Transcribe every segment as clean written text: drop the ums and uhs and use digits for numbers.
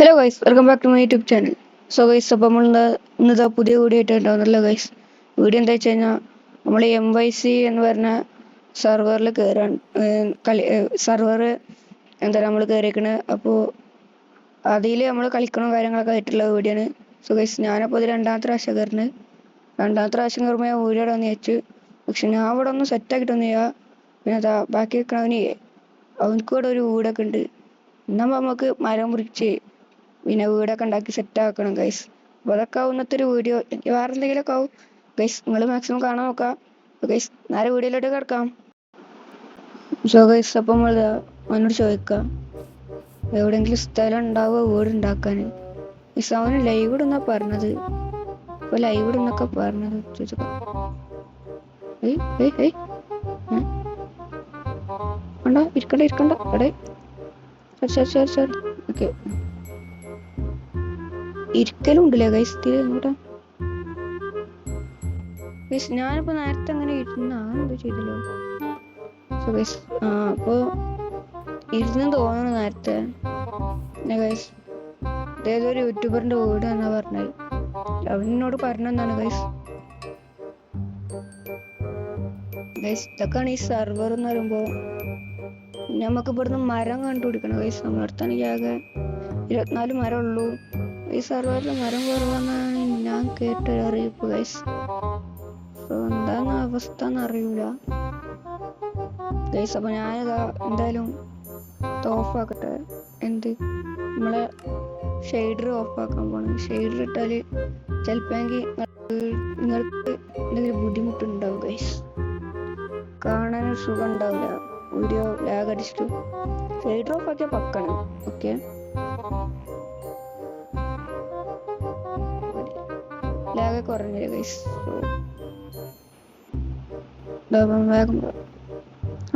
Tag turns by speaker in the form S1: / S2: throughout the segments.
S1: Hello guys, welcome back to my YouTube channel. So guys, അപ്പോൾ ഇന്നത്തെ പുതിയ video ആയിട്ടുണ്ടാവുന്നല്ലോ guys. Video എന്താ വെച്ച് കഴിഞ്ഞാൽ നമ്മൾ MYC എന്ന് പറഞ്ഞ സെർവറിൽ കയറാൻ സെർവർ നമ്മൾ കയറിയിരിക്കണത്. അപ്പോൾ അതിൽ നമ്മൾ കളിക്കണ കാര്യങ്ങളൊക്കെ ആയിട്ടുള്ള വീഡിയോ ആണ്. സോ ഗൈസ്, ഞാനപ്പോൾ ഇത് രണ്ടാമത്തെ പ്രാവശ്യം കയറുമ്പോൾ ഞാൻ വീഡിയോ ഇടാന്ന് വെച്ചു. പക്ഷെ ഞാൻ ഇവിടെ ഒന്നും സെറ്റാക്കിയിട്ടൊന്നുമില്ല. പിന്നെ അതാ ബാക്കി വെക്കണവന് അവനക്ക് ഇവിടെ ഒരു വീടൊക്കെ ഉണ്ട്. എന്നാൽ നമുക്ക് മരം മുറിച്ച് പിന്നെ വീടൊക്കെ ഉണ്ടാക്കി സെറ്റ് ആക്കണം ഗൈസ്. അപ്പോൾ അതൊക്കെ ആവുന്നത്തെ ഒരു വീഡിയോ. എനിക്ക് വേറെ എന്തെങ്കിലുമൊക്കെ ആവും ഗൈസ്. നിങ്ങൾ മാക്സിമം കാണാൻ നോക്കാം. ഗൈസ്, നേരെ വീഡിയോയിലോട്ട് കിടക്കാം. സോ ഗൈസ്, അപ്പം നമ്മൾ അവനോട് ചോദിക്കാം എവിടെയെങ്കിലും സ്ഥലം ഉണ്ടാവുക വീട് ഉണ്ടാക്കാൻ. ഗൈസ്, അവന് ലൈവ് ഇടുന്നാ പറഞ്ഞത്. അപ്പോൾ ലൈവ് ഇടുന്നൊക്കെ പറഞ്ഞത് ചോദിച്ചോക്കാം. വേണ്ട, ഇരിക്കണ്ട എടേ. ശരി ഓക്കെ. ഇരിക്കലും ഉണ്ടല്ലേ ഗൈസ് ഇങ്ങോട്ടാ. ഗൈസ്, ഞാനിപ്പോൾ നേരത്തെ അങ്ങനെ ഇരുന്നാണെന്തോ ചെയ്തല്ലോ. സോ ഗൈസ്, അപ്പോൾ ഇരുന്ന് തോന്നണം നേരത്തെ. പിന്നെ ഗൈസ്, ഏതൊരു യൂട്യൂബറിൻ്റെ വീട് എന്നാ പറഞ്ഞത്. അവനോട് പറഞ്ഞെന്നാണ് ഗൈസ്. ഇതൊക്കെയാണ് ഈ സെർവർ എന്ന് പറയുമ്പോൾ. നമുക്ക് ഇവിടുന്ന് മരം കണ്ടുപിടിക്കണം ഗൈസ്. നമ്മുടെ അടുത്താണെങ്കിൽ ആകെ 24 മരം ഉള്ളൂ. ഈ സെർവറിൽ മരം കുറവാന്നാണ് ഞാൻ കേട്ടൊരു അറിയിപ്പ് ഗൈസ്. സോ എന്താണ് അവസ്ഥ എന്നറിയൂല ഗൈസ്. അപ്പോൾ ഞാനിതാ എന്തായാലും ഓഫാക്കട്ടെ. നമ്മളെ ഷെയ്ഡർ ഓഫാക്കാൻ പോണ്. ഷെയ്ഡർ ഇട്ടാൽ ചിലപ്പോൾ നിങ്ങൾക്ക് എന്തെങ്കിലും ബുദ്ധിമുട്ടുണ്ടാവും ഗൈസ്. കാണാനൊരു സുഖം ഉണ്ടാവില്ല. വീഡിയോ ലാഗ് അടിച്ചിട്ട് ഷെയ്ഡർ ഓഫാക്കിയാൽ പക്കണം. ഓക്കെ, ലാഗ് കുറഞ്ഞില്ല ഗൈസ്. വേഗം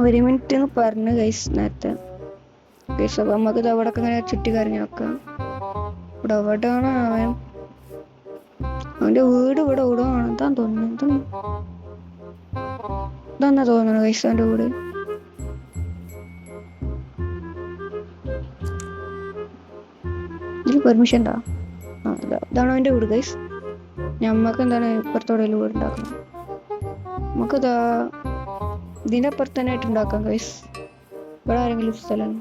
S1: 1 മിനിറ്റ് എന്ന് പറഞ്ഞു ഗൈസ് നേരത്തെ ഗൈസ്. അപ്പോൾ നമുക്ക് ഇത് അവിടെ ഇങ്ങനെ ചുറ്റി കറങ്ങി നോക്കാം. ഇവിടെ എവിടെയാണ് അവൻ്റെ വീട്? ഇവിടെ എവിടെയാണ് എന്താന്ന് തോന്നുന്നു. ഇതെന്നാ തോന്നുന്നു ഗൈസ് അവൻ്റെ വീട്. ഇതിൽ പെർമിഷൻ ഉണ്ടോ? ഇതാണ് അവൻ്റെ വീട് ഗൈസ്. ഞമ്മക്ക് എന്താണ് ഇപ്പുറത്തോടെ വീട് ഉണ്ടാക്കണം. നമുക്കിതാ ഇതിൻ്റെ അപ്പുറത്ത് തന്നെ ആയിട്ട് ഉണ്ടാക്കാം ഗൈസ്. ഇവിടെ ആരെങ്കിലും സ്ഥലം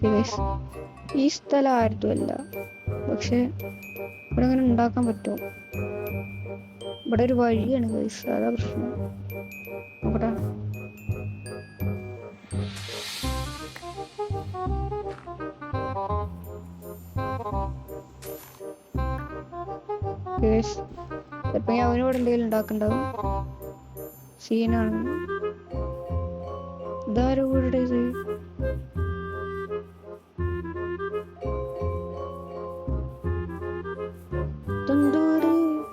S1: ഗൈസ്. ഈ സ്ഥലം ആരുമല്ല, പക്ഷെ ഇവിടെ അങ്ങനെ ഉണ്ടാക്കാൻ പറ്റുമോ? ഇവിടെ ഒരു വഴിയാണ് ഗൈസ്, അതാ പ്രശ്നം. നോക്കട്ടെ. ചിലപ്പോ അവനോട് എന്തെങ്കിലും ഉണ്ടാക്കണ്ടാവും. സീനാണ്. ഇതാരോ വീട് ഇത്. ഇതെന്തോട്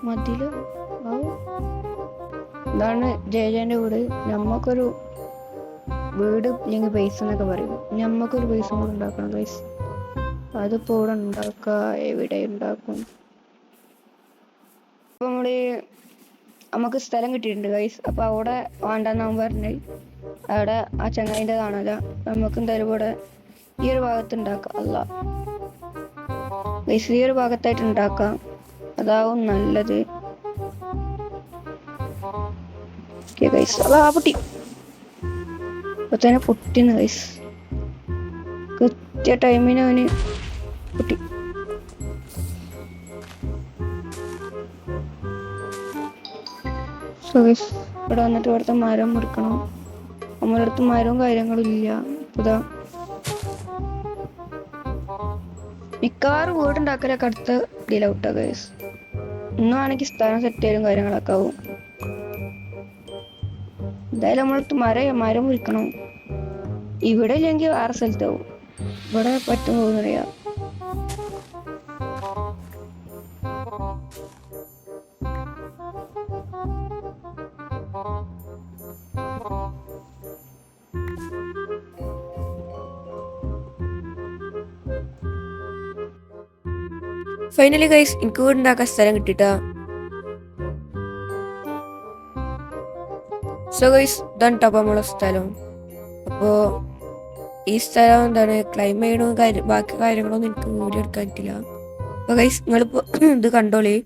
S1: മതില്. ഇതാണ് ജയജന്റെ വീട്. നമ്മക്കൊരു വീട് ഇല്ലെങ്കിൽ പൈസ എന്നൊക്കെ പറയും. നമ്മക്കൊരു പൈസ കൂടെ ഉണ്ടാക്കണം പൈസ. അതിപ്പോ ഇവിടെ ഉണ്ടാക്ക, എവിടെ ഉണ്ടാക്കും? അപ്പൊ നമുക്ക് സ്ഥലം കിട്ടിയിട്ടുണ്ട് ഗൈസ്. അപ്പൊ അവിടെ വേണ്ടെന്നാവും പറഞ്ഞത്. അവിടെ ആ ചങ്ങായിൻ്റെ കാണാല. നമുക്ക് എന്തായാലും ഇവിടെ ഈ ഒരു ഭാഗത്ത് ഉണ്ടാക്കാം. അല്ല ഗൈസ്, ഈ ഒരു ഭാഗത്തായിട്ട് ഉണ്ടാക്കാം. അതാവും നല്ലത്. ഗൈസ്, അതാ പൊട്ടി. ഇപ്പൊ തന്നെ പൊട്ടിന്ന് ഗൈസ്. കൃത്യ ടൈമിന് അവന് പൊട്ടി. സോ ഗൈസ്, ഇവിടെ വന്നിട്ട് ഇവിടുത്തെ മരം മുറിക്കണം. നമ്മുടെ അടുത്ത് മരവും കാര്യങ്ങളും ഇല്ല. ഇതാ മിക്കവാറും വീടുണ്ടാക്കലൊക്കെ അടുത്ത ഡിലൗട്ടാ ഗൈസ്. ഇന്നാണെങ്കിൽ സ്ഥലം സെറ്റ് ചെയ്യലും കാര്യങ്ങളൊക്കെ ആവും. എന്തായാലും നമ്മളടുത്ത് മരം മുറിക്കണം. ഇവിടെ ഇല്ലെങ്കിൽ വേറെ സ്ഥലത്താവും. ഇവിടെ പറ്റും തോന്നുന്നറിയാം. ഫൈനലി ഗൈസ്, എനിക്ക് വീടുണ്ടാക്കാൻ സ്ഥലം കിട്ടിട്ടാ. സോ ഗൈസ്, ഇതാണ് ടോപ്പ് നമ്മളെ സ്ഥലം. അപ്പോൾ ഈ സ്ഥലം എന്താണ് ക്ലൈം ചെയ്യണോ ബാക്കി കാര്യങ്ങളൊന്നും എനിക്ക് വീഡിയോ എടുക്കാൻ പറ്റില്ല. അപ്പോൾ ഗൈസ് നിങ്ങളിപ്പോൾ ഇത് കണ്ടോളി.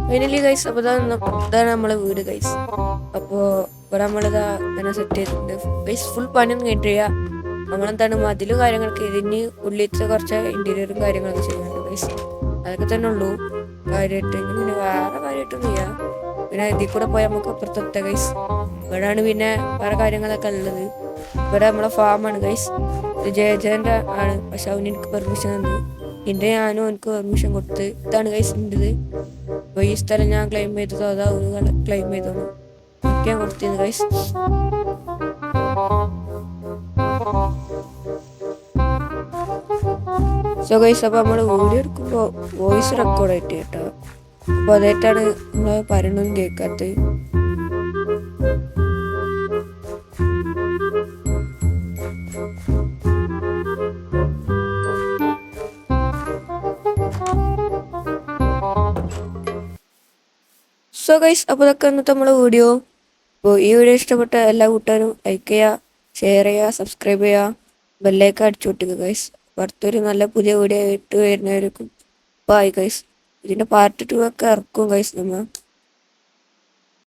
S1: ഫൈനലി ഗൈസ്, അപ്പോൾ ഇതാണ് നമ്മളെ വീട് ഗൈസ്. അപ്പോൾ ഇവിടെ നമ്മളിതാ ഇങ്ങനെ സെറ്റ് ചെയ്തിട്ടുണ്ട് ഗൈസ്. ഫുൾ പണിയൊന്നും കഴിഞ്ഞിട്ടില്ല. നമ്മളെന്താണ് മതിലും കാര്യങ്ങളൊക്കെ ഇതിന് ഉള്ളിലത്തെ കുറച്ച് ഇൻറ്റീരിയറും കാര്യങ്ങളൊക്കെ ചെയ്യുന്നുണ്ട് ഗൈസ്. അതൊക്കെ തന്നെ ഉള്ളൂ കാര്യമായിട്ട്. പിന്നെ വേറെ കാര്യമായിട്ടൊന്നും ഇല്ല. പിന്നെ ഇതിൽ കൂടെ പോയാൽ നമുക്ക് അപ്പുറത്തെത്ത ഗൈസ്. ഇവിടെയാണ് പിന്നെ വേറെ കാര്യങ്ങളൊക്കെ ഉള്ളത്. ഇവിടെ നമ്മളെ ഫാമാണ് ഗൈസ്. ഇത് ജയജൻ്റെ ആണ്, പക്ഷെ അവന് എനിക്ക് പെർമിഷൻ തന്നു. എൻ്റെ ഞാനും എനിക്ക് പെർമിഷൻ കൊടുത്ത്. ഇതാണ് ഗൈസ് എൻ്റെത്. അപ്പോൾ ഈ സ്ഥലം ഞാൻ ക്ലെയിം ചെയ്തതോ അതാ ഒരു ക്ലെയിം ചെയ്തോളൂ ഞാൻ കൊടുത്തിരുന്നു ഗൈസ്. സോ ഗൈസ്, അപ്പോൾ നമ്മൾ വീഡിയോ എടുക്കുമ്പോൾ വോയിസ് റെക്കോർഡായിട്ട് കേട്ടോ. അപ്പോൾ അതായിട്ടാണ് നമ്മൾ പറയണൊന്നും കേൾക്കാത്തത്. ഗൈസ്, അപ്പോൾ ഇതൊക്കെ ഇന്നത്തെ നമ്മളെ വീഡിയോ. അപ്പോൾ ഈ വീഡിയോ ഇഷ്ടപ്പെട്ട എല്ലാ കൂട്ടുകാരും ലൈക്ക് ചെയ്യുക, ഷെയർ ചെയ്യുക, സബ്സ്ക്രൈബ് ചെയ്യുക, ബെല്ലൈക്കൺ അടിച്ചു പൊട്ടിക്കുക ഗൈസ്. അടുത്തൊരു നല്ല പുതിയ വീഡിയോ ആയിട്ട് വരുന്നവരേക്കും ബൈ ഗൈസ്. ഇതിൻ്റെ പാർട്ട് 2 ഒക്കെ ഇറക്കും ഗൈസ് നമ്മൾ.